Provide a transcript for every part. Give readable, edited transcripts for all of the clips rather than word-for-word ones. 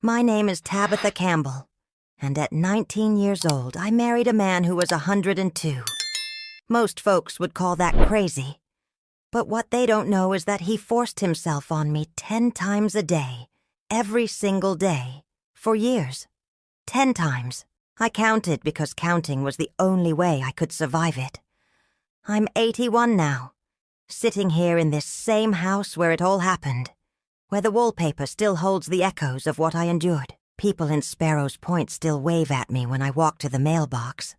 My name is Tabitha Campbell, and at 19 years old, I married a man who was 102. Most folks would call that crazy, but what they don't know is that he forced himself on me 10 times a day, every single day, for years. 10 times. I counted because counting was the only way I could survive it. I'm 81 now, sitting here in this same house where it all happened, where the wallpaper still holds the echoes of what I endured. People in Sparrow's Point still wave at me when I walk to the mailbox,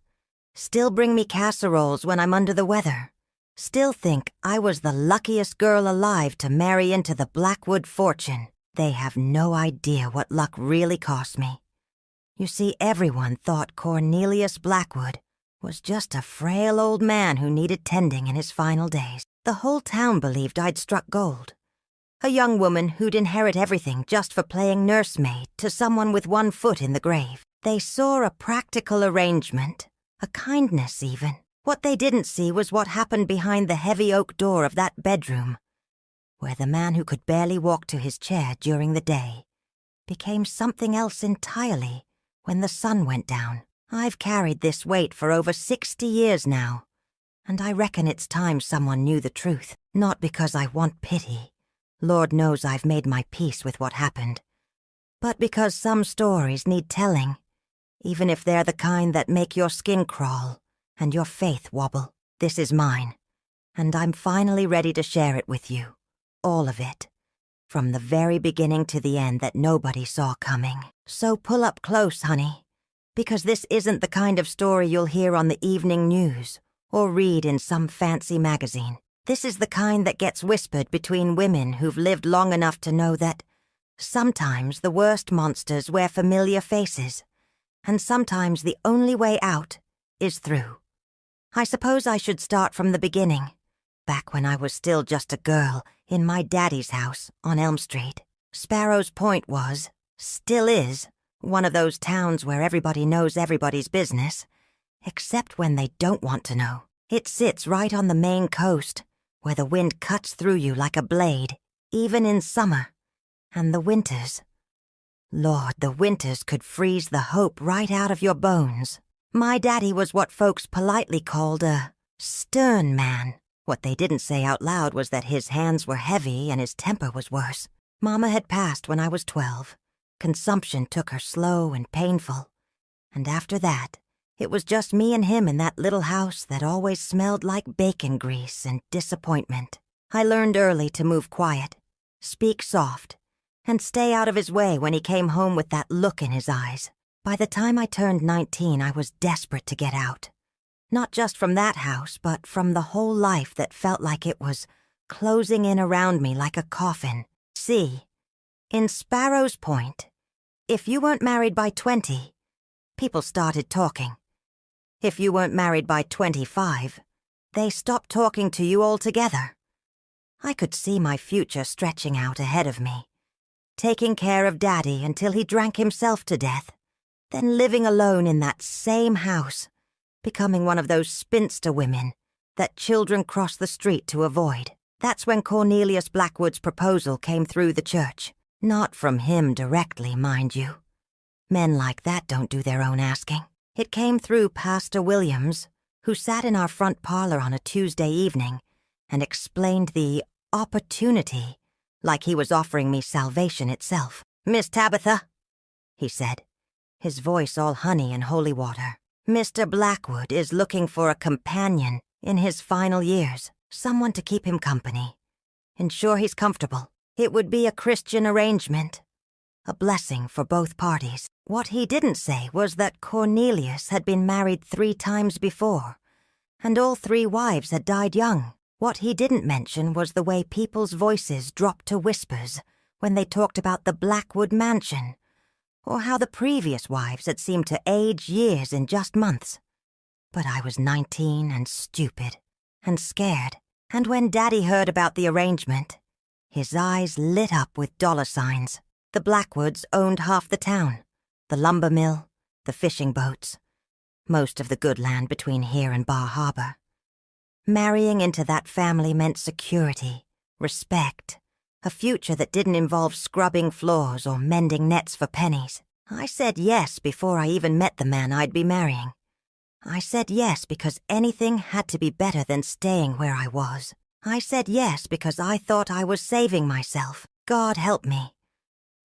still bring me casseroles when I'm under the weather, still think I was the luckiest girl alive to marry into the Blackwood fortune. They have no idea what luck really cost me. You see, everyone thought Cornelius Blackwood was just a frail old man who needed tending in his final days. The whole town believed I'd struck gold. A young woman who'd inherit everything just for playing nursemaid to someone with one foot in the grave. They saw a practical arrangement, a kindness even. What they didn't see was what happened behind the heavy oak door of that bedroom, where the man who could barely walk to his chair during the day became something else entirely when the sun went down. I've carried this weight for over 60 years now, and I reckon it's time someone knew the truth. Not because I want pity. Lord knows I've made my peace with what happened. But because some stories need telling, even if they're the kind that make your skin crawl and your faith wobble. This is mine, and I'm finally ready to share it with you. All of it. From the very beginning to the end that nobody saw coming. So pull up close, honey, because this isn't the kind of story you'll hear on the evening news or read in some fancy magazine. This is the kind that gets whispered between women who've lived long enough to know that sometimes the worst monsters wear familiar faces, and sometimes the only way out is through. I suppose I should start from the beginning, back when I was still just a girl in my daddy's house on Elm Street. Sparrow's Point was, still is, one of those towns where everybody knows everybody's business, except when they don't want to know. It sits right on the Maine coast, where the wind cuts through you like a blade, even in summer. And the winters. Lord, the winters could freeze the hope right out of your bones. My daddy was what folks politely called a stern man. What they didn't say out loud was that his hands were heavy and his temper was worse. Mama had passed when I was 12. Consumption took her slow and painful. And after that, it was just me and him in that little house that always smelled like bacon grease and disappointment. I learned early to move quiet, speak soft, and stay out of his way when he came home with that look in his eyes. By the time I turned 19, I was desperate to get out. Not just from that house, but from the whole life that felt like it was closing in around me like a coffin. See, in Sparrow's Point, if you weren't married by 20, people started talking. If you weren't married by 25, they stopped talking to you altogether. I could see my future stretching out ahead of me, taking care of Daddy until he drank himself to death, then living alone in that same house, becoming one of those spinster women that children cross the street to avoid. That's when Cornelius Blackwood's proposal came through the church. Not from him directly, mind you. Men like that don't do their own asking. It came through Pastor Williams, who sat in our front parlor on a Tuesday evening and explained the opportunity like he was offering me salvation itself. "Miss Tabitha," he said, his voice all honey and holy water. "Mr. Blackwood is looking for a companion in his final years, someone to keep him company, ensure he's comfortable. It would be a Christian arrangement, a blessing for both parties." What he didn't say was that Cornelius had been married 3 times before, and all 3 wives had died young. What he didn't mention was the way people's voices dropped to whispers when they talked about the Blackwood mansion, or how the previous wives had seemed to age years in just months. But I was 19 and stupid and scared, and when Daddy heard about the arrangement, his eyes lit up with dollar signs. The Blackwoods owned half the town, the lumber mill, the fishing boats, most of the good land between here and Bar Harbor. Marrying into that family meant security, respect, a future that didn't involve scrubbing floors or mending nets for pennies. I said yes before I even met the man I'd be marrying. I said yes because anything had to be better than staying where I was. I said yes because I thought I was saving myself. God help me.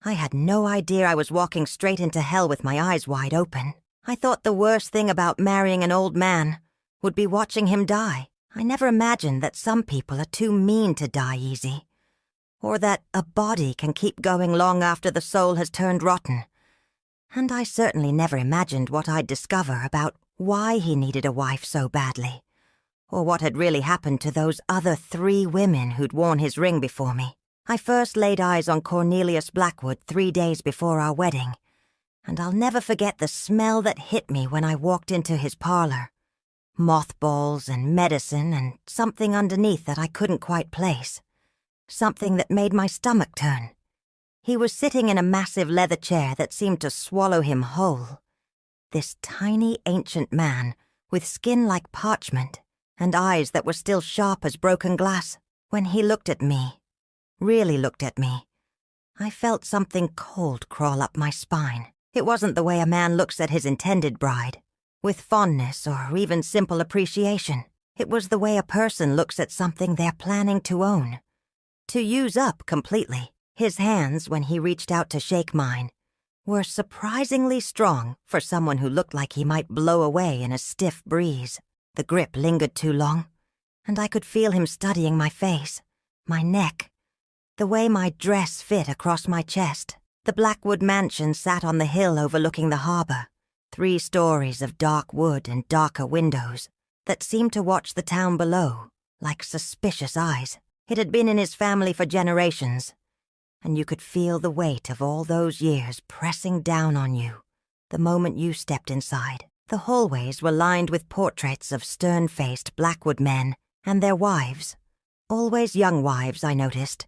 I had no idea I was walking straight into hell with my eyes wide open. I thought the worst thing about marrying an old man would be watching him die. I never imagined that some people are too mean to die easy, or that a body can keep going long after the soul has turned rotten. And I certainly never imagined what I'd discover about why he needed a wife so badly, or what had really happened to those other 3 women who'd worn his ring before me. I first laid eyes on Cornelius Blackwood 3 days before our wedding, and I'll never forget the smell that hit me when I walked into his parlor. Mothballs and medicine and something underneath that I couldn't quite place. Something that made my stomach turn. He was sitting in a massive leather chair that seemed to swallow him whole. This tiny ancient man with skin like parchment and eyes that were still sharp as broken glass. When he looked at me, really looked at me, I felt something cold crawl up my spine. It wasn't the way a man looks at his intended bride, with fondness or even simple appreciation. It was the way a person looks at something they're planning to own, to use up completely. His hands, when he reached out to shake mine, were surprisingly strong for someone who looked like he might blow away in a stiff breeze. The grip lingered too long, and I could feel him studying my face, my neck, the way my dress fit across my chest. The Blackwood mansion sat on the hill overlooking the harbor, 3 stories of dark wood and darker windows that seemed to watch the town below like suspicious eyes. It had been in his family for generations, and you could feel the weight of all those years pressing down on you the moment you stepped inside. The hallways were lined with portraits of stern-faced Blackwood men and their wives. Always young wives, I noticed,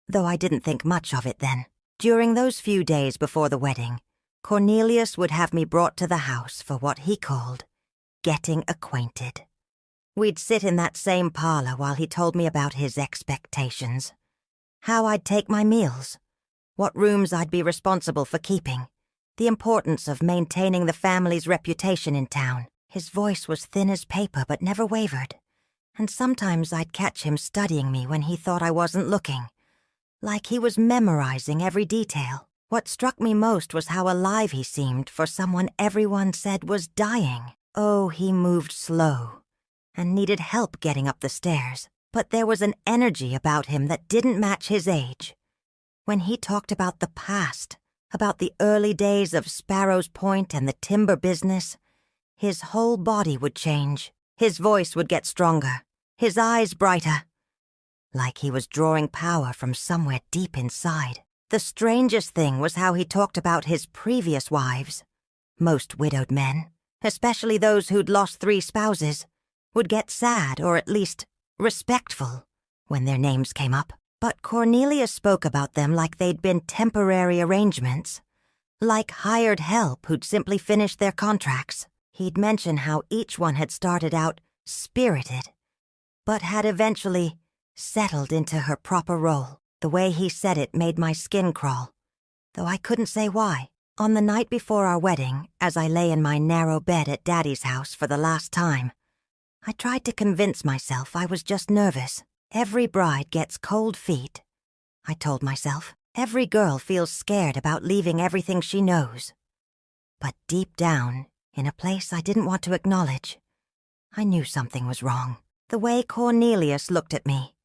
though I didn't think much of it then. During those few days before the wedding, Cornelius would have me brought to the house for what he called getting acquainted. We'd sit in that same parlor while he told me about his expectations, how I'd take my meals, what rooms I'd be responsible for keeping, the importance of maintaining the family's reputation in town. His voice was thin as paper but never wavered, and sometimes I'd catch him studying me when he thought I wasn't looking, like he was memorizing every detail. What struck me most was how alive he seemed for someone everyone said was dying. Oh, he moved slow and needed help getting up the stairs, but there was an energy about him that didn't match his age. When he talked about the past, about the early days of Sparrow's Point and the timber business, his whole body would change. His voice would get stronger, his eyes brighter, like he was drawing power from somewhere deep inside. The strangest thing was how he talked about his previous wives. Most widowed men, especially those who'd lost 3 spouses, would get sad or at least respectful when their names came up. But Cornelius spoke about them like they'd been temporary arrangements, like hired help who'd simply finished their contracts. He'd mention how each one had started out spirited, but had eventually settled into her proper role. The way he said it made my skin crawl, though I couldn't say why. On the night before our wedding, as I lay in my narrow bed at Daddy's house for the last time, I tried to convince myself I was just nervous. Every bride gets cold feet, I told myself. Every girl feels scared about leaving everything she knows. But deep down, in a place I didn't want to acknowledge, I knew something was wrong. The way Cornelius looked at me,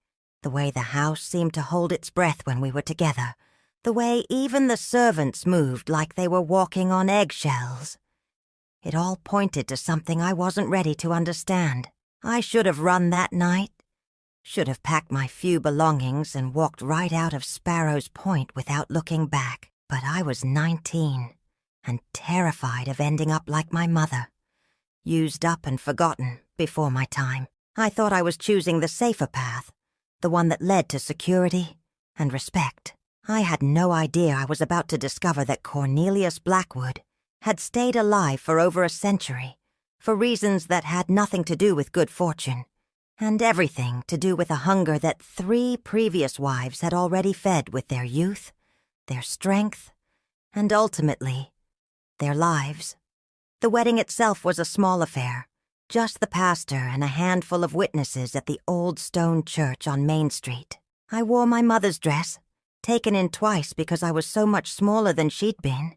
the way the house seemed to hold its breath when we were together, the way even the servants moved like they were walking on eggshells. It all pointed to something I wasn't ready to understand. I should have run that night, should have packed my few belongings and walked right out of Sparrow's Point without looking back. But I was 19 and terrified of ending up like my mother, used up and forgotten before my time. I thought I was choosing the safer path, the one that led to security and respect. I had no idea I was about to discover that Cornelius Blackwood had stayed alive for over a century, for reasons that had nothing to do with good fortune. and everything to do with a hunger that 3 previous wives had already fed with their youth, their strength, and ultimately, their lives. The wedding itself was a small affair, just the pastor and a handful of witnesses at the old stone church on Main Street. I wore my mother's dress, taken in twice because I was so much smaller than she'd been,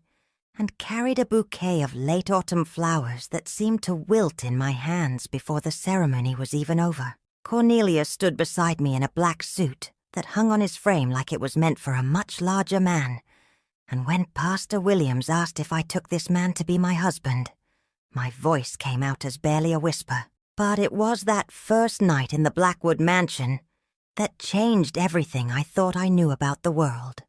and carried a bouquet of late autumn flowers that seemed to wilt in my hands before the ceremony was even over. Cornelius stood beside me in a black suit that hung on his frame like it was meant for a much larger man, and when Pastor Williams asked if I took this man to be my husband, my voice came out as barely a whisper. But it was that first night in the Blackwood mansion that changed everything I thought I knew about the world.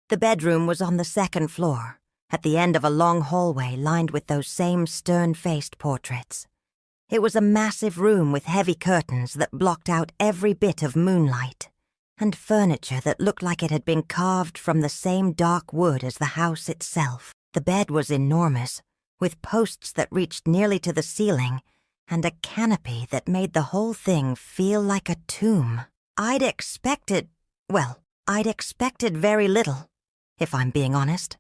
The bedroom was on the 2nd floor, at the end of a long hallway lined with those same stern-faced portraits. It was a massive room with heavy curtains that blocked out every bit of moonlight, and furniture that looked like it had been carved from the same dark wood as the house itself. The bed was enormous, with posts that reached nearly to the ceiling, and a canopy that made the whole thing feel like a tomb. I'd expected very little, if I'm being honest.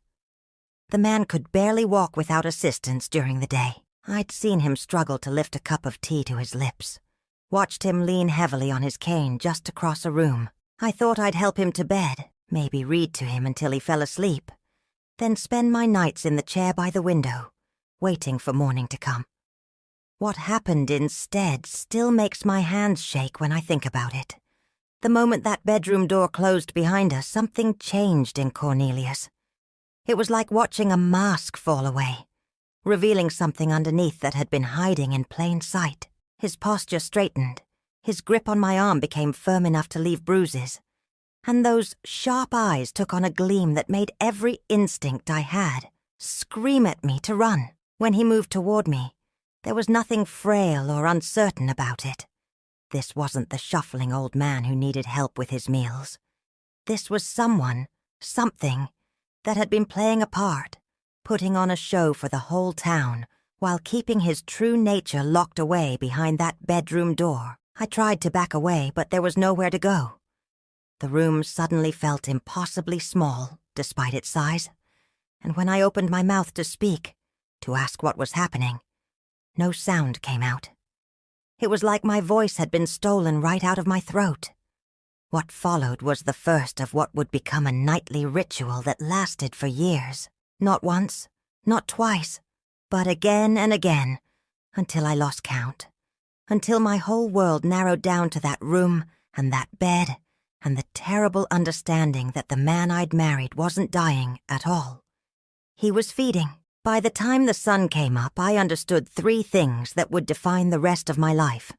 The man could barely walk without assistance during the day. I'd seen him struggle to lift a cup of tea to his lips, watched him lean heavily on his cane just to cross a room. I thought I'd help him to bed, maybe read to him until he fell asleep, then spend my nights in the chair by the window, waiting for morning to come. What happened instead still makes my hands shake when I think about it. The moment that bedroom door closed behind us, something changed in Cornelius. It was like watching a mask fall away, revealing something underneath that had been hiding in plain sight. His posture straightened, his grip on my arm became firm enough to leave bruises, and those sharp eyes took on a gleam that made every instinct I had scream at me to run. When he moved toward me, there was nothing frail or uncertain about it. This wasn't the shuffling old man who needed help with his meals. This was someone, something, that had been playing a part, putting on a show for the whole town, while keeping his true nature locked away behind that bedroom door. I tried to back away, but there was nowhere to go. The room suddenly felt impossibly small, despite its size, and when I opened my mouth to speak, to ask what was happening, no sound came out. It was like my voice had been stolen right out of my throat. What followed was the first of what would become a nightly ritual that lasted for years. Not once, not twice, but again and again, until I lost count. Until my whole world narrowed down to that room and that bed and the terrible understanding that the man I'd married wasn't dying at all. He was feeding. By the time the sun came up, I understood 3 things that would define the rest of my life.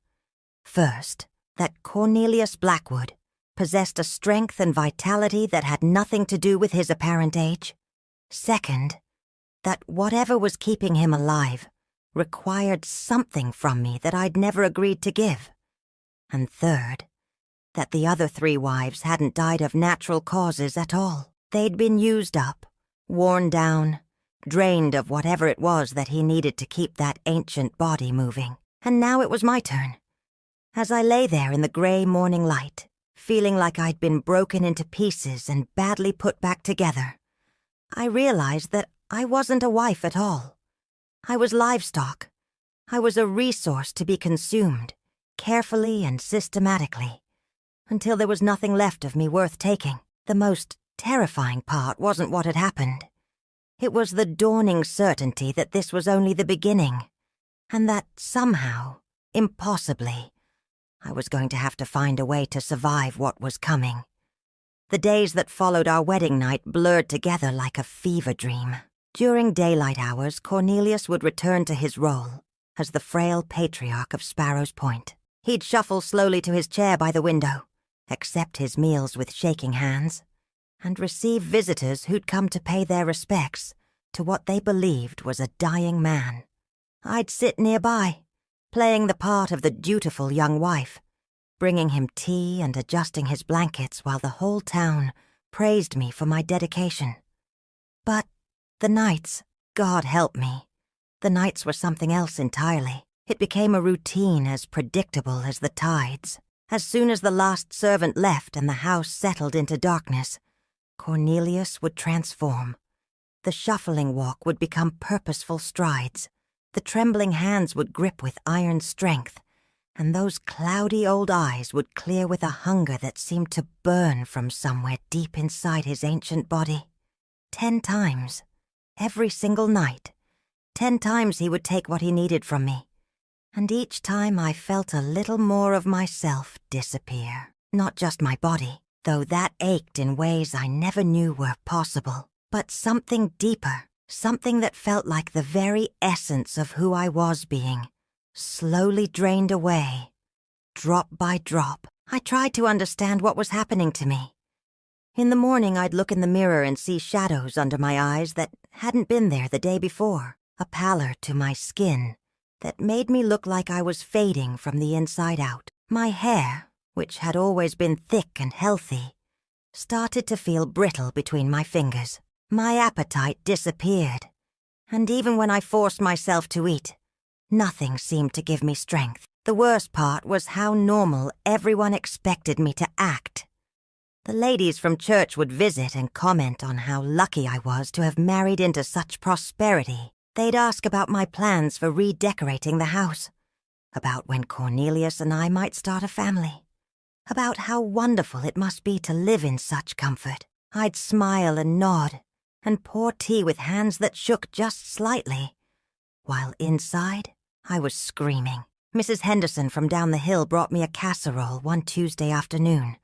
First, that Cornelius Blackwood possessed a strength and vitality that had nothing to do with his apparent age. Second, that whatever was keeping him alive required something from me that I'd never agreed to give. And third, that the other 3 wives hadn't died of natural causes at all. They'd been used up, worn down, drained of whatever it was that he needed to keep that ancient body moving. And now it was my turn. As I lay there in the gray morning light, feeling like I'd been broken into pieces and badly put back together, I realized that I wasn't a wife at all. I was livestock. I was a resource to be consumed, carefully and systematically, until there was nothing left of me worth taking. The most terrifying part wasn't what had happened. It was the dawning certainty that this was only the beginning, and that somehow, impossibly, I was going to have to find a way to survive what was coming. The days that followed our wedding night blurred together like a fever dream. During daylight hours, Cornelius would return to his role as the frail patriarch of Sparrow's Point. He'd shuffle slowly to his chair by the window, accept his meals with shaking hands, and receive visitors who'd come to pay their respects to what they believed was a dying man. I'd sit nearby, playing the part of the dutiful young wife, bringing him tea and adjusting his blankets while the whole town praised me for my dedication. But the nights, God help me, the nights were something else entirely. It became a routine as predictable as the tides. As soon as the last servant left and the house settled into darkness, Cornelius would transform. The shuffling walk would become purposeful strides. The trembling hands would grip with iron strength, and those cloudy old eyes would clear with a hunger that seemed to burn from somewhere deep inside his ancient body. 10 times, every single night, 10 times he would take what he needed from me, and each time I felt a little more of myself disappear. Not just my body, though that ached in ways I never knew were possible, but something deeper, something that felt like the very essence of who I was being, slowly drained away, drop by drop. I tried to understand what was happening to me. In the morning, I'd look in the mirror and see shadows under my eyes that hadn't been there the day before, a pallor to my skin that made me look like I was fading from the inside out. My hair, which had always been thick and healthy, started to feel brittle between my fingers. My appetite disappeared, and even when I forced myself to eat, nothing seemed to give me strength. The worst part was how normal everyone expected me to act. The ladies from church would visit and comment on how lucky I was to have married into such prosperity. They'd ask about my plans for redecorating the house, about when Cornelius and I might start a family, about how wonderful it must be to live in such comfort. I'd smile and nod and pour tea with hands that shook just slightly, while inside I was screaming. Mrs. Henderson from down the hill brought me a casserole one Tuesday afternoon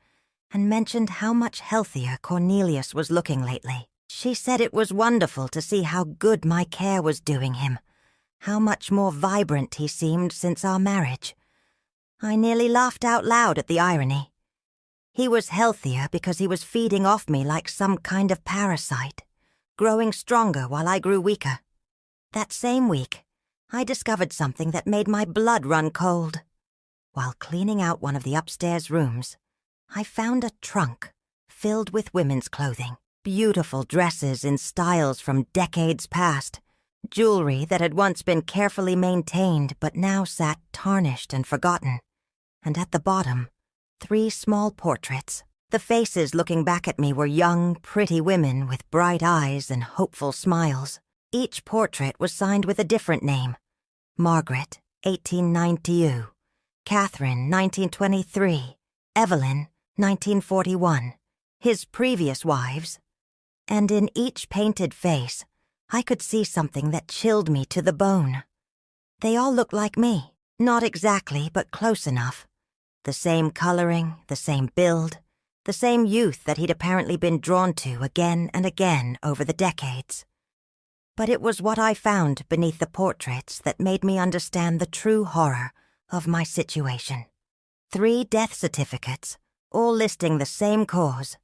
and mentioned how much healthier Cornelius was looking lately. She said it was wonderful to see how good my care was doing him, how much more vibrant he seemed since our marriage. I nearly laughed out loud at the irony. He was healthier because he was feeding off me like some kind of parasite, growing stronger while I grew weaker. That same week, I discovered something that made my blood run cold. While cleaning out one of the upstairs rooms, I found a trunk filled with women's clothing. Beautiful dresses in styles from decades past, jewelry that had once been carefully maintained but now sat tarnished and forgotten, and at the bottom, 3 small portraits. The faces looking back at me were young, pretty women with bright eyes and hopeful smiles. Each portrait was signed with a different name: Margaret, 1892, Catherine, 1923, Evelyn, 1941, his previous wives. And in each painted face, I could see something that chilled me to the bone. They all looked like me, not exactly, but close enough. The same coloring, the same build, the same youth that he'd apparently been drawn to again and again over the decades. But it was what I found beneath the portraits that made me understand the true horror of my situation. 3 death certificates, all listing the same cause: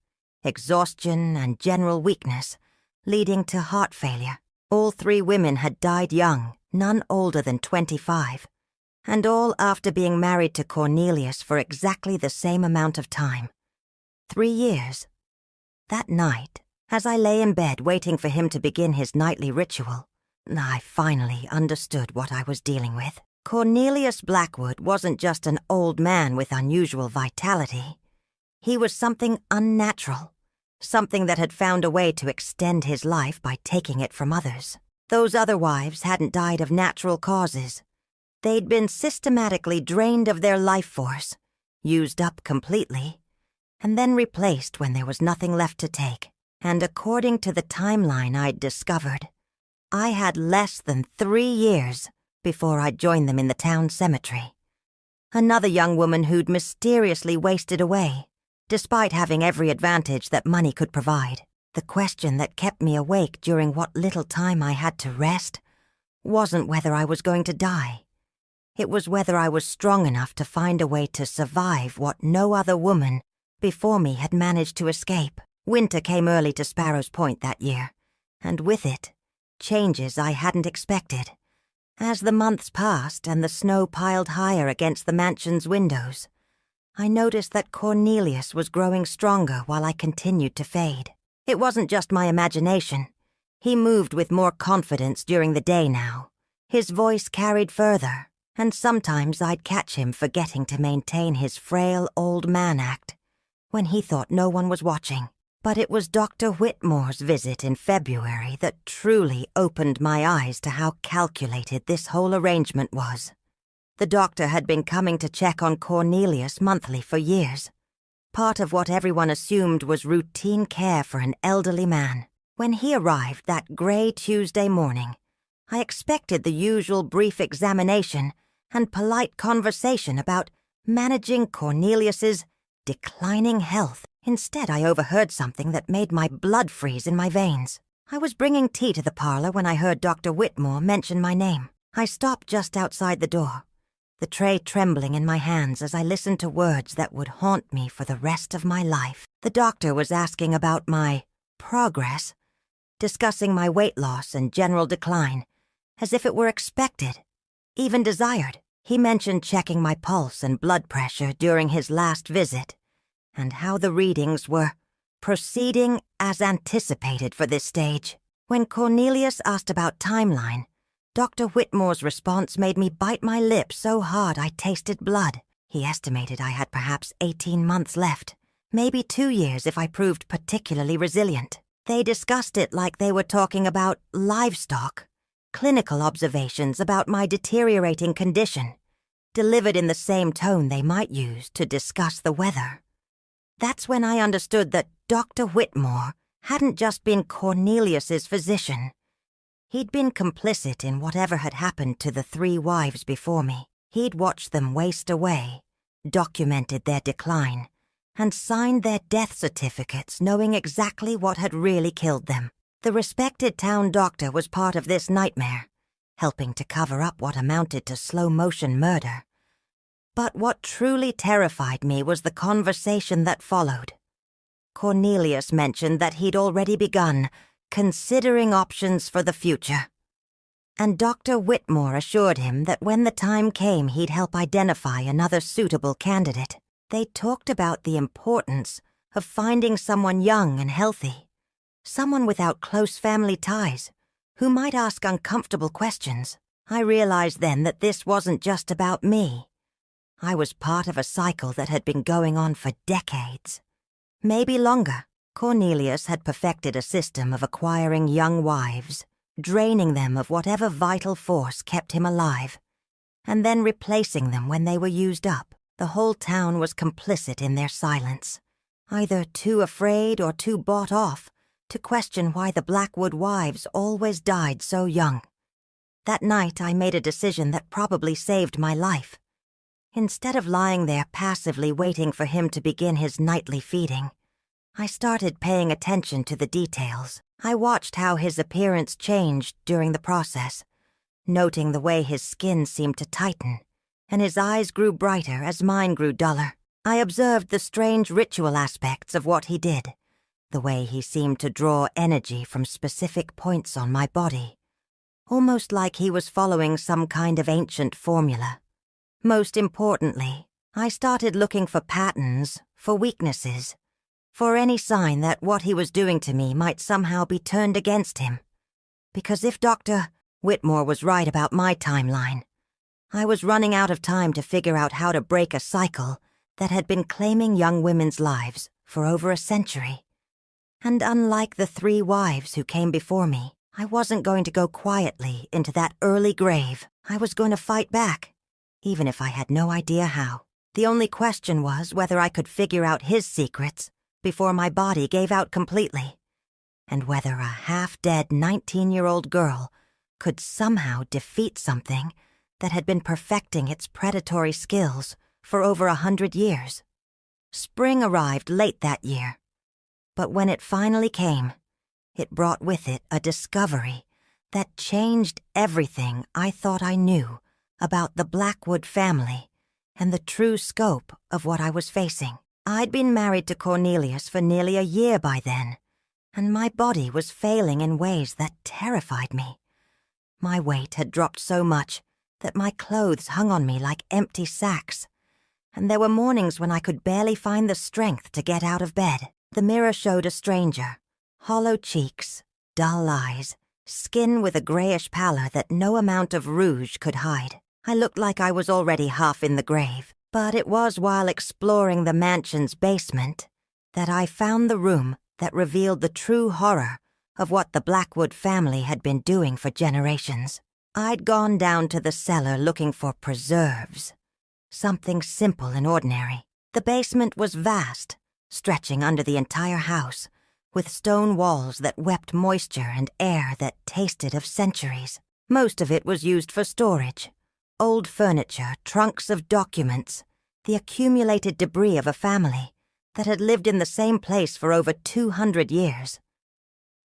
exhaustion and general weakness, leading to heart failure. All 3 women had died young, none older than 25, and all after being married to Cornelius for exactly the same amount of time. 3 years. That night, as I lay in bed waiting for him to begin his nightly ritual, I finally understood what I was dealing with. Cornelius Blackwood wasn't just an old man with unusual vitality. He was something unnatural, something that had found a way to extend his life by taking it from others. Those other wives hadn't died of natural causes. They'd been systematically drained of their life force, used up completely, and then replaced when there was nothing left to take. And according to the timeline I'd discovered, I had less than 3 years before I'd join them in the town cemetery. Another young woman who'd mysteriously wasted away, despite having every advantage that money could provide. The question that kept me awake during what little time I had to rest wasn't whether I was going to die. It was whether I was strong enough to find a way to survive what no other woman before me had managed to escape. Winter came early to Sparrow's Point that year, and with it, changes I hadn't expected. As the months passed and the snow piled higher against the mansion's windows, I noticed that Cornelius was growing stronger while I continued to fade. It wasn't just my imagination. He moved with more confidence during the day now. His voice carried further, and sometimes I'd catch him forgetting to maintain his frail old man act when he thought no one was watching. But it was Dr. Whitmore's visit in February that truly opened my eyes to how calculated this whole arrangement was. The doctor had been coming to check on Cornelius monthly for years, part of what everyone assumed was routine care for an elderly man. When he arrived that gray Tuesday morning, I expected the usual brief examination and polite conversation about managing Cornelius's declining health. Instead, I overheard something that made my blood freeze in my veins. I was bringing tea to the parlor when I heard Dr. Whitmore mention my name. I stopped just outside the door, the tray trembling in my hands as I listened to words that would haunt me for the rest of my life. The doctor was asking about my progress, discussing my weight loss and general decline, as if it were expected, even desired. He mentioned checking my pulse and blood pressure during his last visit, and how the readings were proceeding as anticipated for this stage. When Cornelius asked about timeline, Dr. Whitmore's response made me bite my lip so hard I tasted blood. He estimated I had perhaps 18 months left, maybe 2 years if I proved particularly resilient. They discussed it like they were talking about livestock, clinical observations about my deteriorating condition, delivered in the same tone they might use to discuss the weather. That's when I understood that Dr. Whitmore hadn't just been Cornelius's physician. He'd been complicit in whatever had happened to the 3 wives before me. He'd watched them waste away, documented their decline, and signed their death certificates knowing exactly what had really killed them. The respected town doctor was part of this nightmare, helping to cover up what amounted to slow-motion murder. But what truly terrified me was the conversation that followed. Cornelius mentioned that he'd already begun considering options for the future, and Dr. Whitmore assured him that when the time came he'd help identify another suitable candidate. They talked about the importance of finding someone young and healthy, someone without close family ties, who might ask uncomfortable questions. I realized then that this wasn't just about me. I was part of a cycle that had been going on for decades, maybe longer. Cornelius had perfected a system of acquiring young wives, draining them of whatever vital force kept him alive, and then replacing them when they were used up. The whole town was complicit in their silence, either too afraid or too bought off to question why the Blackwood wives always died so young. That night I made a decision that probably saved my life. Instead of lying there passively waiting for him to begin his nightly feeding, I started paying attention to the details. I watched how his appearance changed during the process, noting the way his skin seemed to tighten, and his eyes grew brighter as mine grew duller. I observed the strange ritual aspects of what he did, the way he seemed to draw energy from specific points on my body, almost like he was following some kind of ancient formula. Most importantly, I started looking for patterns, for weaknesses, for any sign that what he was doing to me might somehow be turned against him. Because if Dr. Whitmore was right about my timeline, I was running out of time to figure out how to break a cycle that had been claiming young women's lives for over a century. And unlike the 3 wives who came before me, I wasn't going to go quietly into that early grave. I was going to fight back, even if I had no idea how. The only question was whether I could figure out his secrets before my body gave out completely, and whether a half-dead 19-year-old girl could somehow defeat something that had been perfecting its predatory skills for over 100 years. Spring arrived late that year, but when it finally came, it brought with it a discovery that changed everything I thought I knew about the Blackwood family and the true scope of what I was facing. I'd been married to Cornelius for nearly a year by then, and my body was failing in ways that terrified me. My weight had dropped so much that my clothes hung on me like empty sacks, and there were mornings when I could barely find the strength to get out of bed. The mirror showed a stranger, hollow cheeks, dull eyes, skin with a grayish pallor that no amount of rouge could hide. I looked like I was already half in the grave, but it was while exploring the mansion's basement that I found the room that revealed the true horror of what the Blackwood family had been doing for generations. I'd gone down to the cellar looking for preserves, something simple and ordinary. The basement was vast, stretching under the entire house, with stone walls that wept moisture and air that tasted of centuries. Most of it was used for storage. Old furniture, trunks of documents, the accumulated debris of a family that had lived in the same place for over 200 years.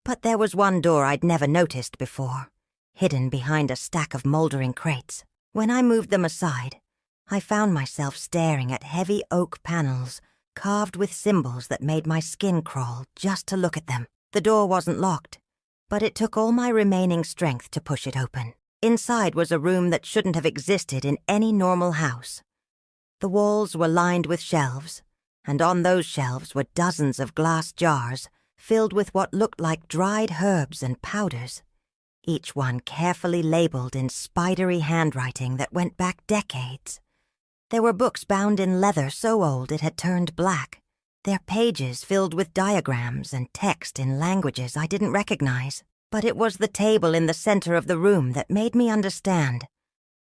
But there was one door I'd never noticed before, hidden behind a stack of moldering crates. When I moved them aside, I found myself staring at heavy oak panels carved with symbols that made my skin crawl just to look at them. The door wasn't locked, but it took all my remaining strength to push it open. Inside was a room that shouldn't have existed in any normal house. The walls were lined with shelves, and on those shelves were dozens of glass jars filled with what looked like dried herbs and powders, each one carefully labeled in spidery handwriting that went back decades. There were books bound in leather so old it had turned black, their pages filled with diagrams and text in languages I didn't recognize. But it was the table in the center of the room that made me understand.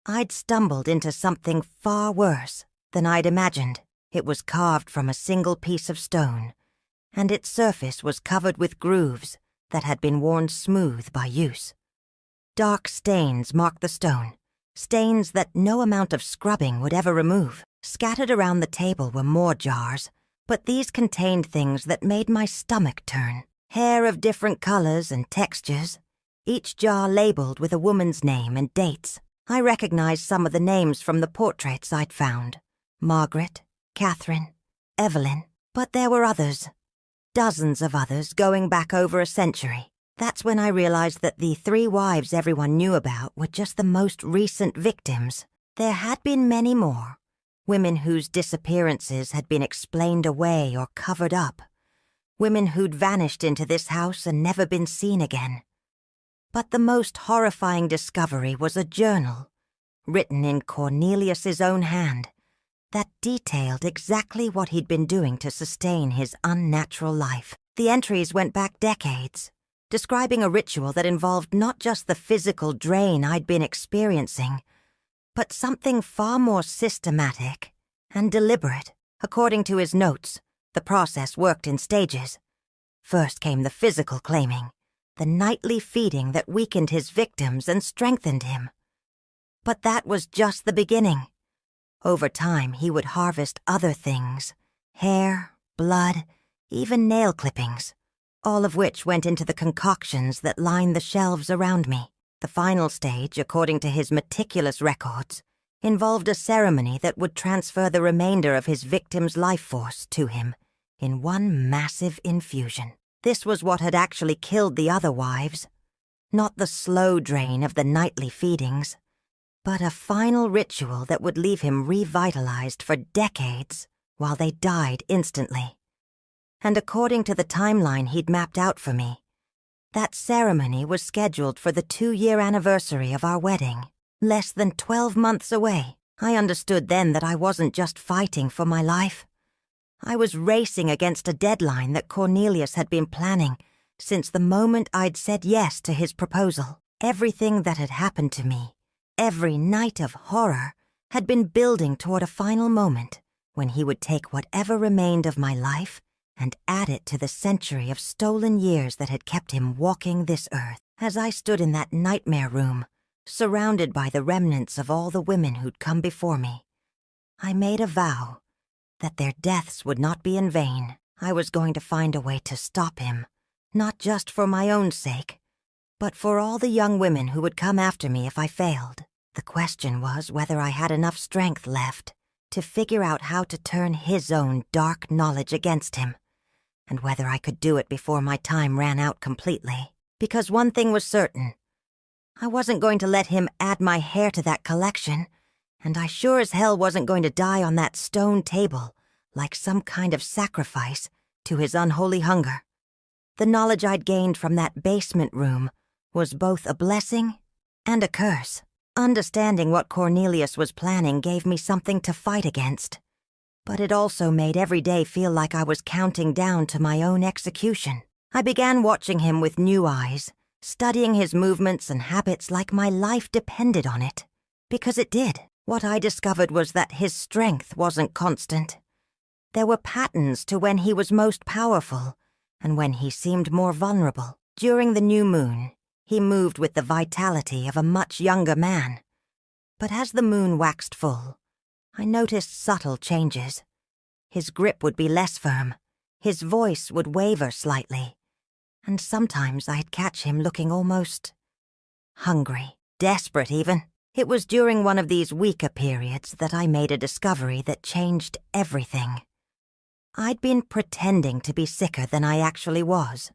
I'd stumbled into something far worse than I'd imagined. It was carved from a single piece of stone, and its surface was covered with grooves that had been worn smooth by use. Dark stains marked the stone, stains that no amount of scrubbing would ever remove. Scattered around the table were more jars, but these contained things that made my stomach turn. Hair of different colors and textures, each jar labeled with a woman's name and dates. I recognized some of the names from the portraits I'd found. Margaret, Catherine, Evelyn. But there were others. Dozens of others going back over a century. That's when I realized that the 3 wives everyone knew about were just the most recent victims. There had been many more. Women whose disappearances had been explained away or covered up. Women who'd vanished into this house and never been seen again. But the most horrifying discovery was a journal, written in Cornelius's own hand, that detailed exactly what he'd been doing to sustain his unnatural life. The entries went back decades, describing a ritual that involved not just the physical drain I'd been experiencing, but something far more systematic and deliberate. According to his notes, the process worked in stages. First came the physical claiming, the nightly feeding that weakened his victims and strengthened him. But that was just the beginning. Over time, he would harvest other things, hair, blood, even nail clippings, all of which went into the concoctions that lined the shelves around me. The final stage, according to his meticulous records, involved a ceremony that would transfer the remainder of his victim's life force to him in one massive infusion. This was what had actually killed the other wives. Not the slow drain of the nightly feedings, but a final ritual that would leave him revitalized for decades while they died instantly. And according to the timeline he'd mapped out for me, that ceremony was scheduled for the 2-year anniversary of our wedding, less than 12 months away. I understood then that I wasn't just fighting for my life. I was racing against a deadline that Cornelius had been planning since the moment I'd said yes to his proposal. Everything that had happened to me, every night of horror, had been building toward a final moment when he would take whatever remained of my life and add it to the century of stolen years that had kept him walking this earth. As I stood in that nightmare room, surrounded by the remnants of all the women who'd come before me, I made a vow that their deaths would not be in vain. I was going to find a way to stop him, not just for my own sake, but for all the young women who would come after me if I failed. The question was whether I had enough strength left to figure out how to turn his own dark knowledge against him, and whether I could do it before my time ran out completely. Because one thing was certain, I wasn't going to let him add my hair to that collection, and I sure as hell wasn't going to die on that stone table like some kind of sacrifice to his unholy hunger. The knowledge I'd gained from that basement room was both a blessing and a curse. Understanding what Cornelius was planning gave me something to fight against, but it also made every day feel like I was counting down to my own execution. I began watching him with new eyes, studying his movements and habits like my life depended on it. Because it did. What I discovered was that his strength wasn't constant. There were patterns to when he was most powerful and when he seemed more vulnerable. During the new moon, he moved with the vitality of a much younger man. But as the moon waxed full, I noticed subtle changes. His grip would be less firm, his voice would waver slightly, and sometimes I'd catch him looking almost hungry, desperate even. It was during one of these weaker periods that I made a discovery that changed everything. I'd been pretending to be sicker than I actually was,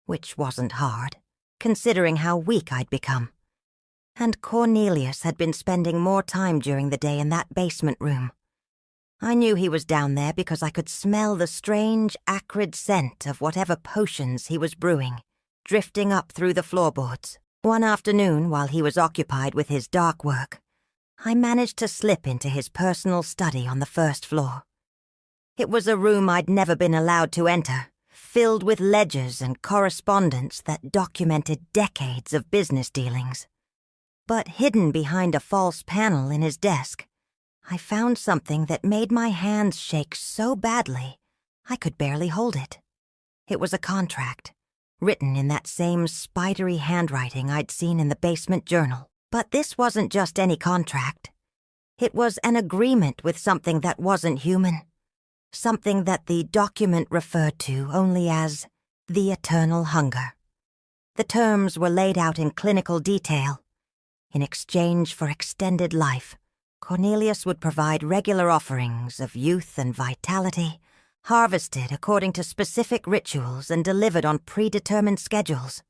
which wasn't hard, considering how weak I'd become. And Cornelius had been spending more time during the day in that basement room. I knew he was down there because I could smell the strange, acrid scent of whatever potions he was brewing, drifting up through the floorboards. One afternoon, while he was occupied with his dark work, I managed to slip into his personal study on the first floor. It was a room I'd never been allowed to enter, filled with ledgers and correspondence that documented decades of business dealings. But hidden behind a false panel in his desk, I found something that made my hands shake so badly I could barely hold it. It was a contract, written in that same spidery handwriting I'd seen in the basement journal. But this wasn't just any contract. It was an agreement with something that wasn't human, something that the document referred to only as the eternal hunger. The terms were laid out in clinical detail. In exchange for extended life, Cornelius would provide regular offerings of youth and vitality, harvested according to specific rituals and delivered on predetermined schedules.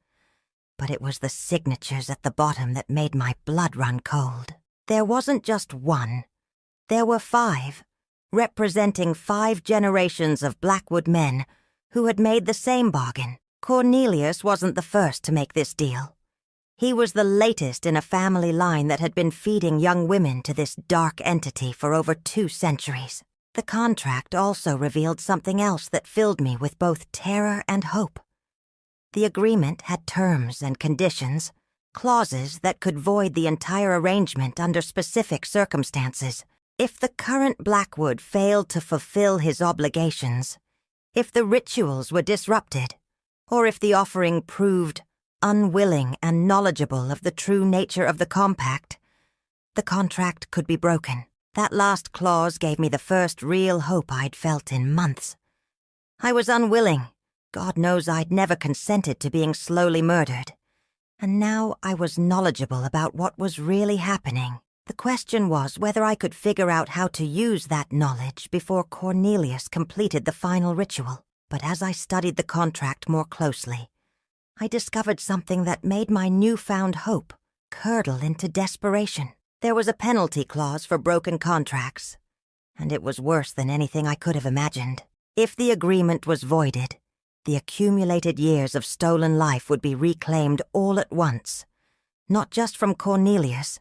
But it was the signatures at the bottom that made my blood run cold. There wasn't just one. There were 5, representing 5 generations of Blackwood men who had made the same bargain. Cornelius wasn't the first to make this deal. He was the latest in a family line that had been feeding young women to this dark entity for over 2 centuries. The contract also revealed something else that filled me with both terror and hope. The agreement had terms and conditions, clauses that could void the entire arrangement under specific circumstances. If the current Blackwood failed to fulfill his obligations, if the rituals were disrupted, or if the offering proved unwilling and knowledgeable of the true nature of the compact, the contract could be broken. That last clause gave me the first real hope I'd felt in months. I was unwilling. God knows I'd never consented to being slowly murdered. And now I was knowledgeable about what was really happening. The question was whether I could figure out how to use that knowledge before Cornelius completed the final ritual. But as I studied the contract more closely, I discovered something that made my newfound hope curdle into desperation. There was a penalty clause for broken contracts, and it was worse than anything I could have imagined. If the agreement was voided, the accumulated years of stolen life would be reclaimed all at once, not just from Cornelius,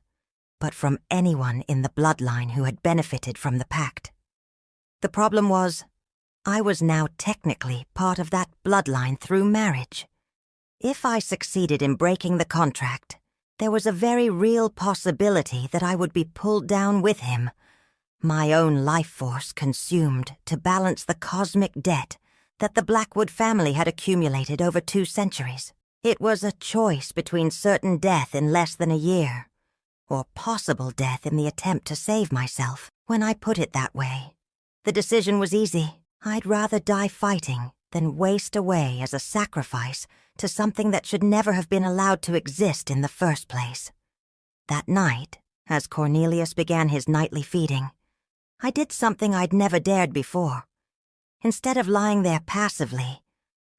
but from anyone in the bloodline who had benefited from the pact. The problem was, I was now technically part of that bloodline through marriage. If I succeeded in breaking the contract, there was a very real possibility that I would be pulled down with him, my own life force consumed to balance the cosmic debt that the Blackwood family had accumulated over 2 centuries. It was a choice between certain death in less than a year, or possible death in the attempt to save myself. When I put it that way, the decision was easy. I'd rather die fighting than waste away as a sacrifice to something that should never have been allowed to exist in the first place. That night, as Cornelius began his nightly feeding, I did something I'd never dared before. Instead of lying there passively,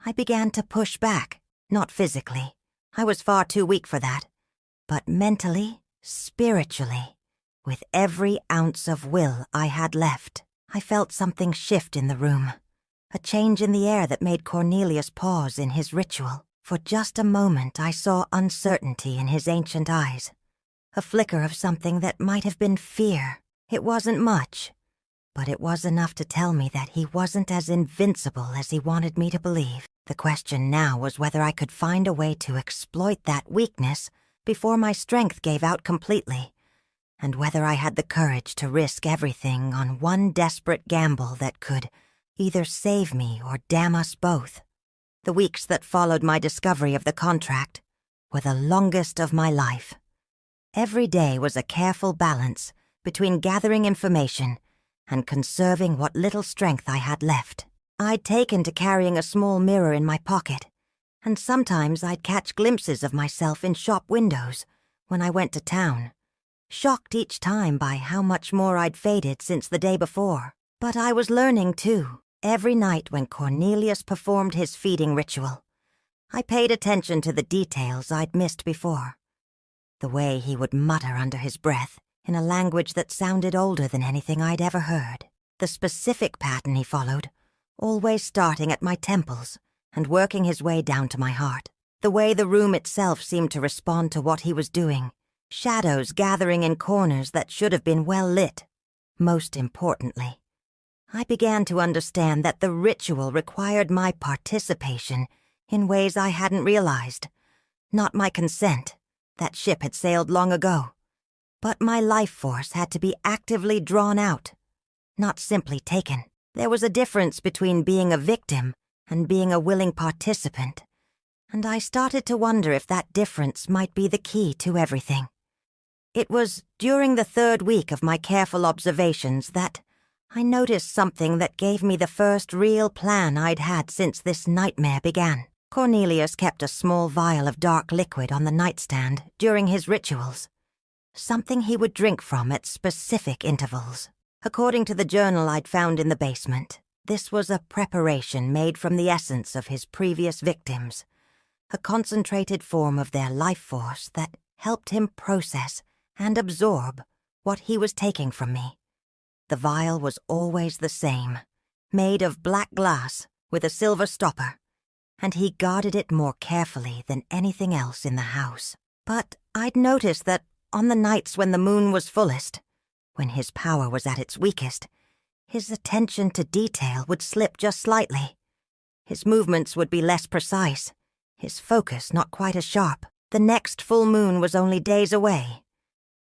I began to push back, not physically. I was far too weak for that, but mentally, spiritually, with every ounce of will I had left. I felt something shift in the room, a change in the air that made Cornelius pause in his ritual. For just a moment I saw uncertainty in his ancient eyes. a flicker of something that might have been fear. It wasn't much, but it was enough to tell me that he wasn't as invincible as he wanted me to believe. The question now was whether I could find a way to exploit that weakness before my strength gave out completely, and whether I had the courage to risk everything on one desperate gamble that could either save me or damn us both. The weeks that followed my discovery of the contract were the longest of my life. Every day was a careful balance between gathering information and conserving what little strength I had left. I'd taken to carrying a small mirror in my pocket, and sometimes I'd catch glimpses of myself in shop windows when I went to town, shocked each time by how much more I'd faded since the day before. But I was learning, too. Every night when Cornelius performed his feeding ritual, I paid attention to the details I'd missed before. The way he would mutter under his breath in a language that sounded older than anything I'd ever heard. The specific pattern he followed, always starting at my temples and working his way down to my heart. The way the room itself seemed to respond to what he was doing, shadows gathering in corners that should have been well lit. Most importantly, I began to understand that the ritual required my participation in ways I hadn't realized. Not my consent. That ship had sailed long ago. But my life force had to be actively drawn out, not simply taken. There was a difference between being a victim and being a willing participant, and I started to wonder if that difference might be the key to everything. It was during the third week of my careful observations that I noticed something that gave me the first real plan I'd had since this nightmare began. Cornelius kept a small vial of dark liquid on the nightstand during his rituals, something he would drink from at specific intervals. According to the journal I'd found in the basement, this was a preparation made from the essence of his previous victims, a concentrated form of their life force that helped him process and absorb what he was taking from me. The vial was always the same, made of black glass with a silver stopper, and he guarded it more carefully than anything else in the house. But I'd noticed that on the nights when the moon was fullest, when his power was at its weakest, his attention to detail would slip just slightly. His movements would be less precise, his focus not quite as sharp. The next full moon was only days away,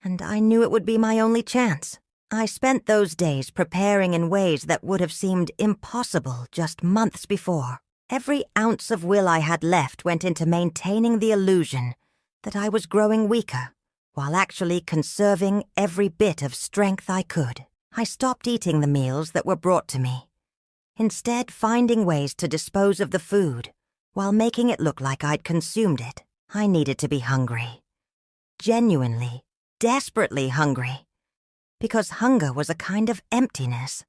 and I knew it would be my only chance. I spent those days preparing in ways that would have seemed impossible just months before. Every ounce of will I had left went into maintaining the illusion that I was growing weaker, while actually conserving every bit of strength I could. I stopped eating the meals that were brought to me, instead finding ways to dispose of the food while making it look like I'd consumed it. I needed to be hungry. Genuinely, desperately hungry. Because hunger was a kind of emptiness,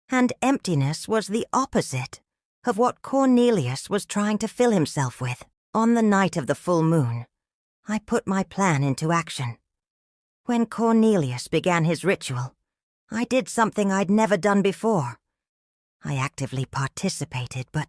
and emptiness was the opposite of what Cornelius was trying to fill himself with. On the night of the full moon, I put my plan into action. When Cornelius began his ritual, I did something I'd never done before. I actively participated, but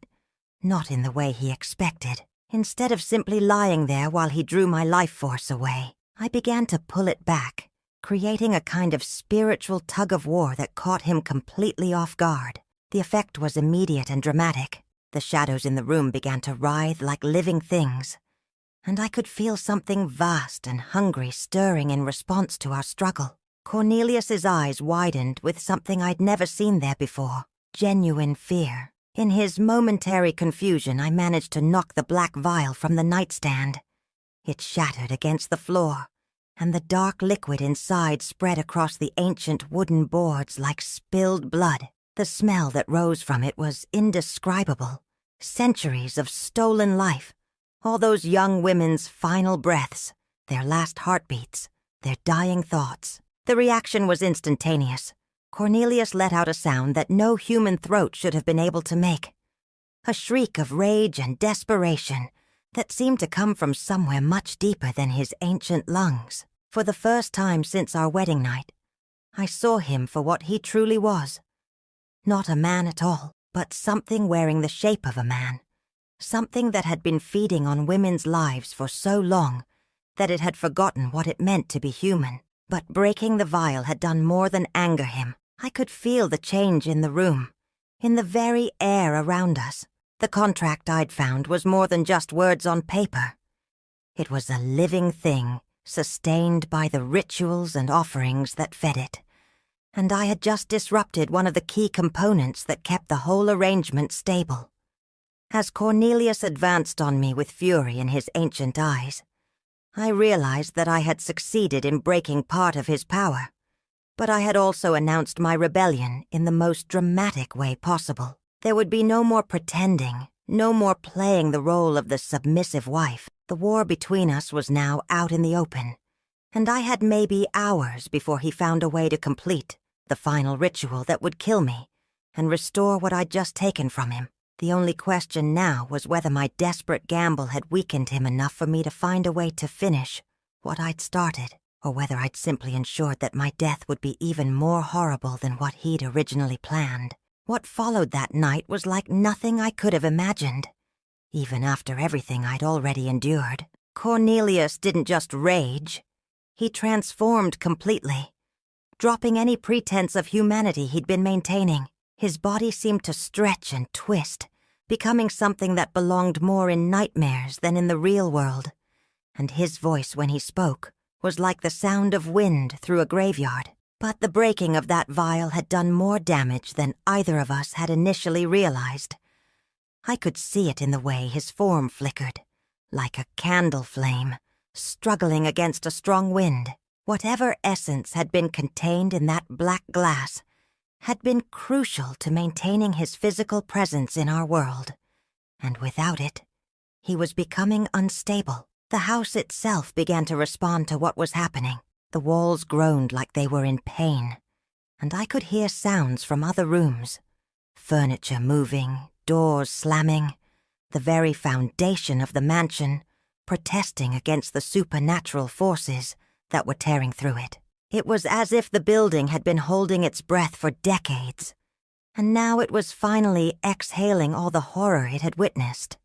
not in the way he expected. Instead of simply lying there while he drew my life force away, I began to pull it back, creating a kind of spiritual tug-of-war that caught him completely off guard. The effect was immediate and dramatic. The shadows in the room began to writhe like living things, and I could feel something vast and hungry stirring in response to our struggle. Cornelius's eyes widened with something I'd never seen there before, genuine fear. In his momentary confusion, I managed to knock the black vial from the nightstand. It shattered against the floor, and the dark liquid inside spread across the ancient wooden boards like spilled blood. The smell that rose from it was indescribable. Centuries of stolen life, all those young women's final breaths, their last heartbeats, their dying thoughts. The reaction was instantaneous. Cornelius let out a sound that no human throat should have been able to make. A shriek of rage and desperation that seemed to come from somewhere much deeper than his ancient lungs. For the first time since our wedding night, I saw him for what he truly was. Not a man at all, but something wearing the shape of a man. Something that had been feeding on women's lives for so long that it had forgotten what it meant to be human. But breaking the vial had done more than anger him. I could feel the change in the room, in the very air around us. The contract I'd found was more than just words on paper. It was a living thing, sustained by the rituals and offerings that fed it. And I had just disrupted one of the key components that kept the whole arrangement stable. As Cornelius advanced on me with fury in his ancient eyes, I realized that I had succeeded in breaking part of his power, but I had also announced my rebellion in the most dramatic way possible. There would be no more pretending, no more playing the role of the submissive wife. The war between us was now out in the open, and I had maybe hours before he found a way to complete the final ritual that would kill me and restore what I'd just taken from him. The only question now was whether my desperate gamble had weakened him enough for me to find a way to finish what I'd started, or whether I'd simply ensured that my death would be even more horrible than what he'd originally planned. What followed that night was like nothing I could have imagined, even after everything I'd already endured. Cornelius didn't just rage. He transformed completely, dropping any pretense of humanity he'd been maintaining. His body seemed to stretch and twist, becoming something that belonged more in nightmares than in the real world. And his voice, when he spoke, was like the sound of wind through a graveyard. But the breaking of that vial had done more damage than either of us had initially realized. I could see it in the way his form flickered, like a candle flame, struggling against a strong wind. Whatever essence had been contained in that black glass had been crucial to maintaining his physical presence in our world, and without it, he was becoming unstable. The house itself began to respond to what was happening. The walls groaned like they were in pain, and I could hear sounds from other rooms. Furniture moving, doors slamming, the very foundation of the mansion protesting against the supernatural forces that were tearing through it. It was as if the building had been holding its breath for decades, and now it was finally exhaling all the horror it had witnessed.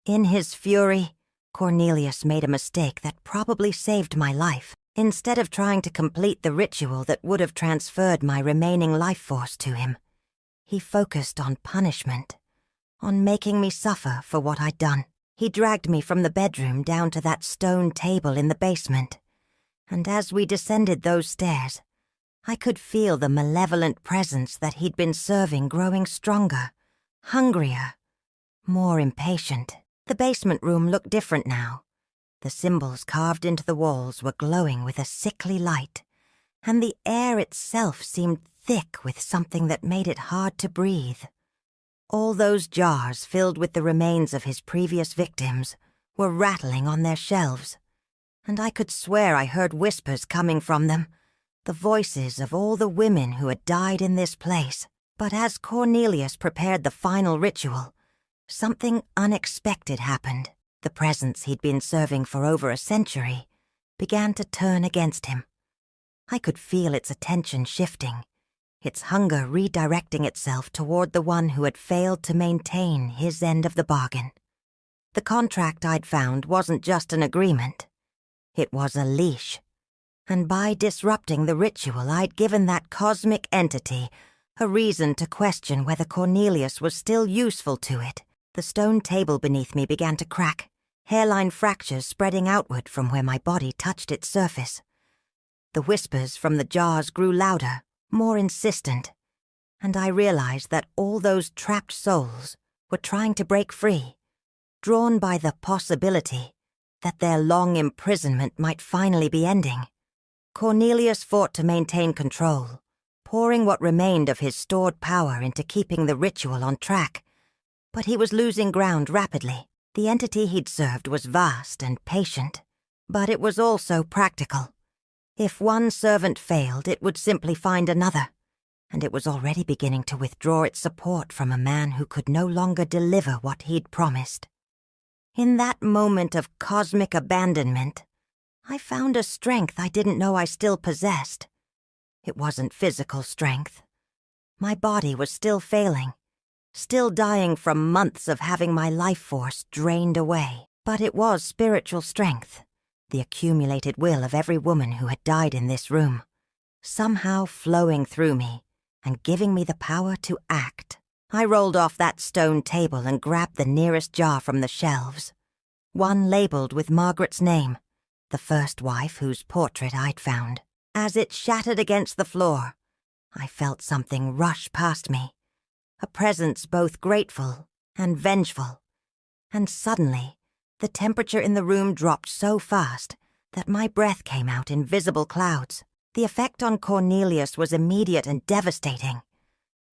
In his fury, Cornelius made a mistake that probably saved my life. Instead of trying to complete the ritual that would have transferred my remaining life force to him, he focused on punishment, on making me suffer for what I'd done. He dragged me from the bedroom down to that stone table in the basement, and as we descended those stairs, I could feel the malevolent presence that he'd been serving growing stronger, hungrier, more impatient. The basement room looked different now. The symbols carved into the walls were glowing with a sickly light, and the air itself seemed thick with something that made it hard to breathe. All those jars filled with the remains of his previous victims were rattling on their shelves, and I could swear I heard whispers coming from them, the voices of all the women who had died in this place. But as Cornelius prepared the final ritual, something unexpected happened. The presence he'd been serving for over a century began to turn against him. I could feel its attention shifting, its hunger redirecting itself toward the one who had failed to maintain his end of the bargain. The contract I'd found wasn't just an agreement. It was a leash, and by disrupting the ritual I'd given that cosmic entity a reason to question whether Cornelius was still useful to it. The stone table beneath me began to crack, hairline fractures spreading outward from where my body touched its surface. The whispers from the jars grew louder, more insistent, and I realized that all those trapped souls were trying to break free, drawn by the possibility that their long imprisonment might finally be ending. Cornelius fought to maintain control, pouring what remained of his stored power into keeping the ritual on track. But he was losing ground rapidly. The entity he'd served was vast and patient, but it was also practical. If one servant failed, it would simply find another, and it was already beginning to withdraw its support from a man who could no longer deliver what he'd promised. In that moment of cosmic abandonment, I found a strength I didn't know I still possessed. It wasn't physical strength. My body was still failing, still dying from months of having my life force drained away. But it was spiritual strength, the accumulated will of every woman who had died in this room, somehow flowing through me and giving me the power to act. I rolled off that stone table and grabbed the nearest jar from the shelves, one labeled with Margaret's name, the first wife whose portrait I'd found. As it shattered against the floor, I felt something rush past me, a presence both grateful and vengeful, and suddenly the temperature in the room dropped so fast that my breath came out in visible clouds. The effect on Cornelius was immediate and devastating.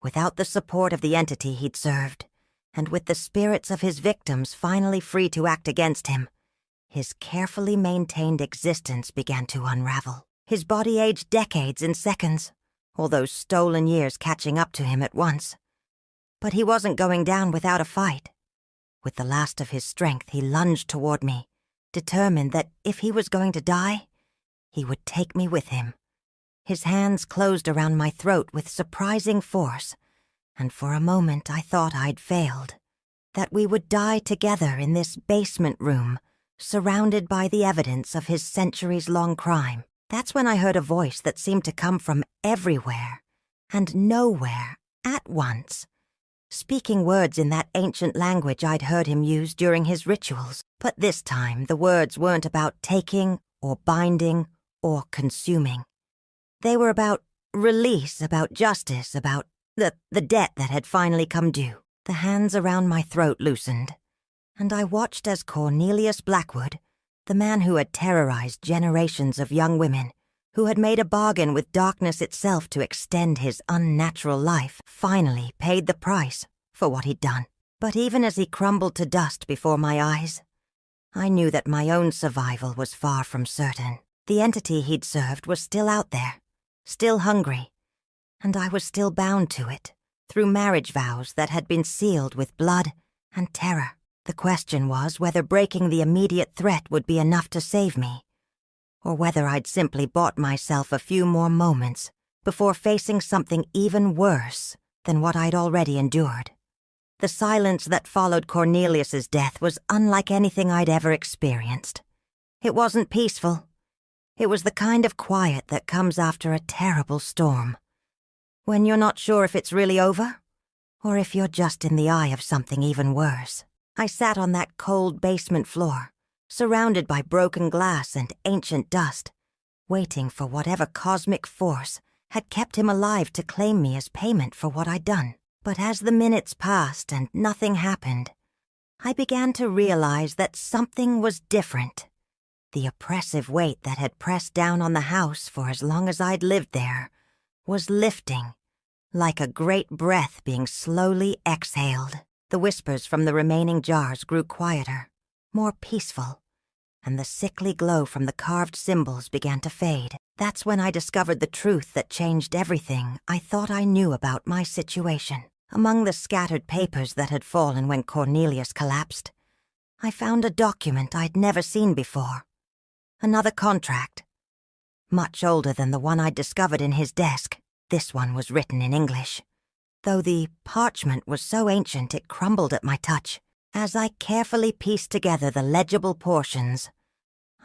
Without the support of the entity he'd served, and with the spirits of his victims finally free to act against him, his carefully maintained existence began to unravel. His body aged decades in seconds, all those stolen years catching up to him at once. But he wasn't going down without a fight. With the last of his strength, he lunged toward me, determined that if he was going to die, he would take me with him. His hands closed around my throat with surprising force, and for a moment I thought I'd failed, that we would die together in this basement room, surrounded by the evidence of his centuries-long crime. That's when I heard a voice that seemed to come from everywhere and nowhere at once, speaking words in that ancient language I'd heard him use during his rituals. But this time the words weren't about taking or binding or consuming. They were about release, about justice, about the debt that had finally come due. The hands around my throat loosened, and I watched as Cornelius Blackwood, the man who had terrorized generations of young women, who had made a bargain with darkness itself to extend his unnatural life, finally paid the price for what he'd done. But even as he crumbled to dust before my eyes, I knew that my own survival was far from certain. The entity he'd served was still out there, still hungry, and I was still bound to it through marriage vows that had been sealed with blood and terror. The question was whether breaking the immediate threat would be enough to save me, or whether I'd simply bought myself a few more moments before facing something even worse than what I'd already endured. The silence that followed Cornelius's death was unlike anything I'd ever experienced. It wasn't peaceful. It was the kind of quiet that comes after a terrible storm, when you're not sure if it's really over, or if you're just in the eye of something even worse. I sat on that cold basement floor, surrounded by broken glass and ancient dust, waiting for whatever cosmic force had kept him alive to claim me as payment for what I'd done. But as the minutes passed and nothing happened, I began to realize that something was different. The oppressive weight that had pressed down on the house for as long as I'd lived there was lifting, like a great breath being slowly exhaled. The whispers from the remaining jars grew quieter, more peaceful, and the sickly glow from the carved symbols began to fade. That's when I discovered the truth that changed everything I thought I knew about my situation. Among the scattered papers that had fallen when Cornelius collapsed, I found a document I'd never seen before. Another contract, much older than the one I'd discovered in his desk. This one was written in English, though the parchment was so ancient it crumbled at my touch. As I carefully pieced together the legible portions,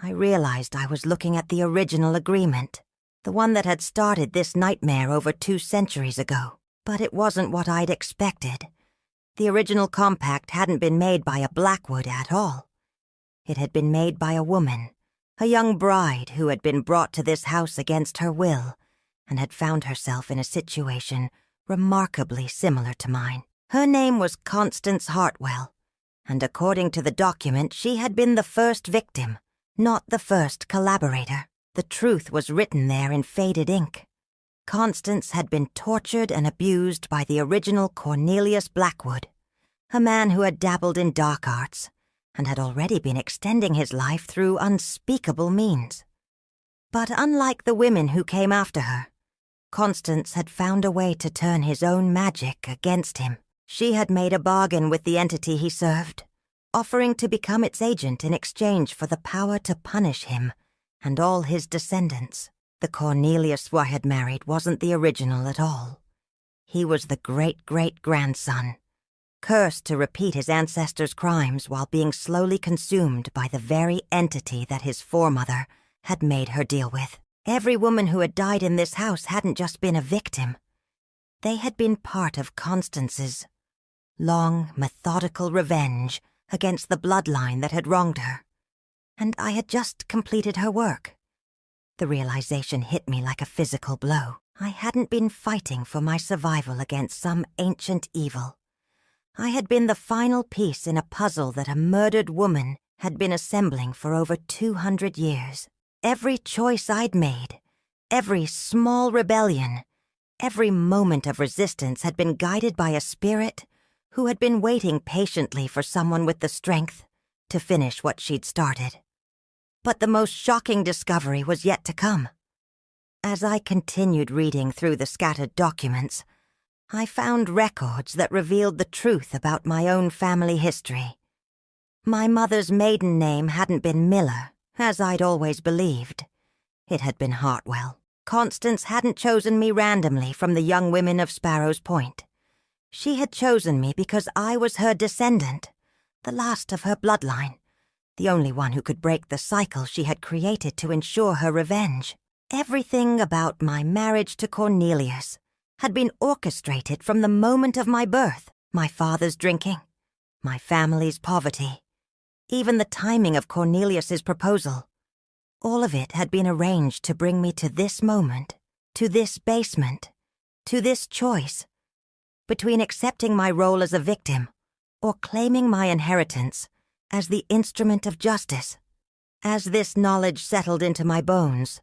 I realized I was looking at the original agreement, the one that had started this nightmare over 2 centuries ago. But it wasn't what I'd expected. The original compact hadn't been made by a Blackwood at all. It had been made by a woman, a young bride who had been brought to this house against her will and had found herself in a situation remarkably similar to mine. Her name was Constance Hartwell, and according to the document, she had been the first victim, not the first collaborator. The truth was written there in faded ink. Constance had been tortured and abused by the original Cornelius Blackwood, a man who had dabbled in dark arts and had already been extending his life through unspeakable means. But unlike the women who came after her, Constance had found a way to turn his own magic against him. She had made a bargain with the entity he served, offering to become its agent in exchange for the power to punish him and all his descendants. The Cornelius I had married wasn't the original at all. He was the great-great-grandson, cursed to repeat his ancestors' crimes while being slowly consumed by the very entity that his foremother had made her deal with. Every woman who had died in this house hadn't just been a victim. They had been part of Constance's long, methodical revenge against the bloodline that had wronged her. And I had just completed her work. The realization hit me like a physical blow. I hadn't been fighting for my survival against some ancient evil. I had been the final piece in a puzzle that a murdered woman had been assembling for over 200 years. Every choice I'd made, every small rebellion, every moment of resistance had been guided by a spirit who had been waiting patiently for someone with the strength to finish what she'd started. But the most shocking discovery was yet to come. As I continued reading through the scattered documents, I found records that revealed the truth about my own family history. My mother's maiden name hadn't been Miller, as I'd always believed. It had been Hartwell. Constance hadn't chosen me randomly from the young women of Sparrow's Point. She had chosen me because I was her descendant, the last of her bloodline, the only one who could break the cycle she had created to ensure her revenge. Everything about my marriage to Cornelius had been orchestrated from the moment of my birth. My father's drinking, my family's poverty, even the timing of Cornelius's proposal. All of it had been arranged to bring me to this moment, to this basement, to this choice, between accepting my role as a victim or claiming my inheritance as the instrument of justice. As this knowledge settled into my bones,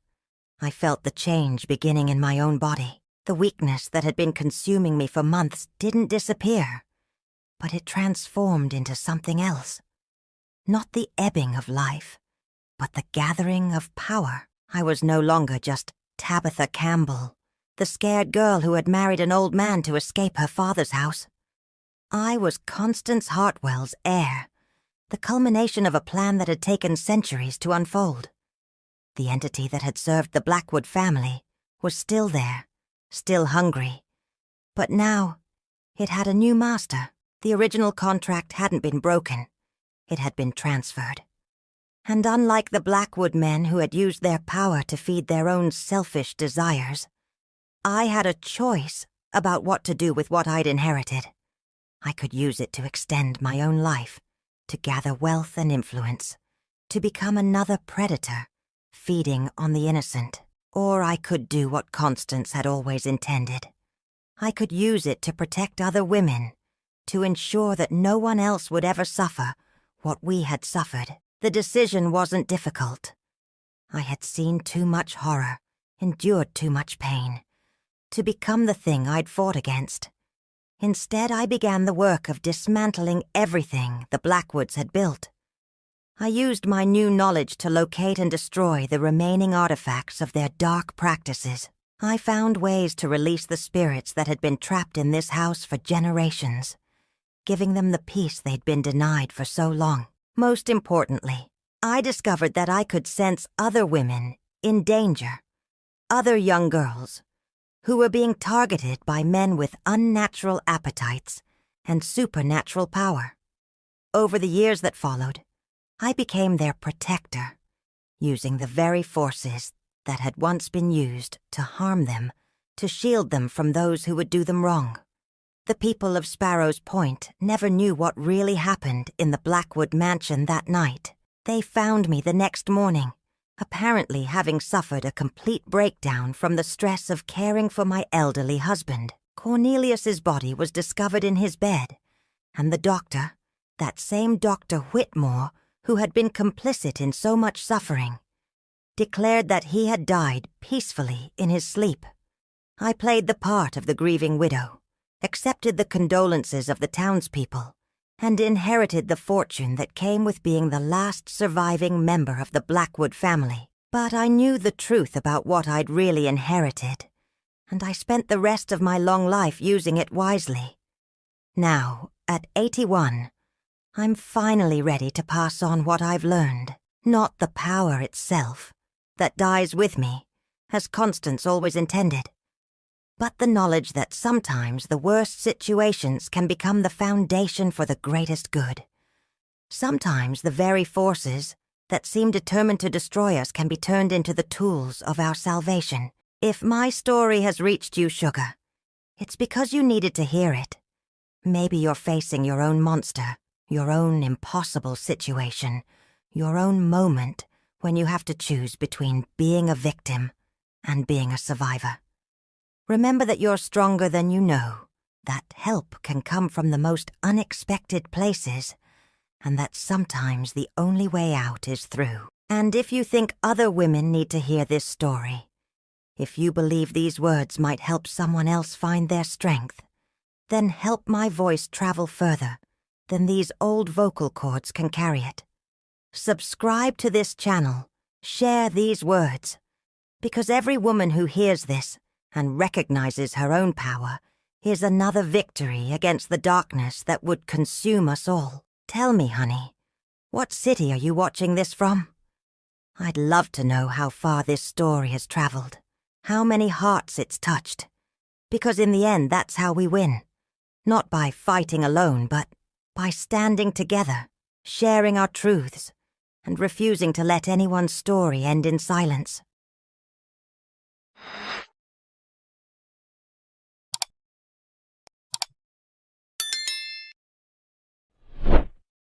I felt the change beginning in my own body. The weakness that had been consuming me for months didn't disappear, but it transformed into something else. Not the ebbing of life, but the gathering of power. I was no longer just Tabitha Campbell, the scared girl who had married an old man to escape her father's house. I was Constance Hartwell's heir, the culmination of a plan that had taken centuries to unfold. The entity that had served the Blackwood family was still there, still hungry. But now, it had a new master. The original contract hadn't been broken. It had been transferred. And unlike the Blackwood men who had used their power to feed their own selfish desires, I had a choice about what to do with what I'd inherited. I could use it to extend my own life, to gather wealth and influence, to become another predator, feeding on the innocent. Or I could do what Constance had always intended. I could use it to protect other women, to ensure that no one else would ever suffer what we had suffered. The decision wasn't difficult. I had seen too much horror, endured too much pain, to become the thing I'd fought against. Instead, I began the work of dismantling everything the Blackwoods had built. I used my new knowledge to locate and destroy the remaining artifacts of their dark practices. I found ways to release the spirits that had been trapped in this house for generations, giving them the peace they'd been denied for so long. Most importantly, I discovered that I could sense other women in danger, other young girls, who were being targeted by men with unnatural appetites and supernatural power. Over the years that followed, I became their protector, using the very forces that had once been used to harm them, to shield them from those who would do them wrong. The people of Sparrow's Point never knew what really happened in the Blackwood mansion that night. They found me the next morning, apparently having suffered a complete breakdown from the stress of caring for my elderly husband. Cornelius's body was discovered in his bed, and the doctor, that same Dr. Whitmore, who had been complicit in so much suffering, declared that he had died peacefully in his sleep. I played the part of the grieving widow, accepted the condolences of the townspeople, and inherited the fortune that came with being the last surviving member of the Blackwood family. But I knew the truth about what I'd really inherited, and I spent the rest of my long life using it wisely. Now, at 81, I'm finally ready to pass on what I've learned, not the power itself, that dies with me, as Constance always intended, but the knowledge that sometimes the worst situations can become the foundation for the greatest good. Sometimes the very forces that seem determined to destroy us can be turned into the tools of our salvation. If my story has reached you, sugar, it's because you needed to hear it. Maybe you're facing your own monster, your own impossible situation, your own moment when you have to choose between being a victim and being a survivor. Remember that you're stronger than you know, that help can come from the most unexpected places, and that sometimes the only way out is through. And if you think other women need to hear this story, if you believe these words might help someone else find their strength, then help my voice travel further than these old vocal cords can carry it. Subscribe to this channel, share these words, because every woman who hears this and recognizes her own power is another victory against the darkness that would consume us all. Tell me, honey, what city are you watching this from? I'd love to know how far this story has traveled, how many hearts it's touched, because in the end that's how we win. Not by fighting alone, but by standing together, sharing our truths, and refusing to let anyone's story end in silence.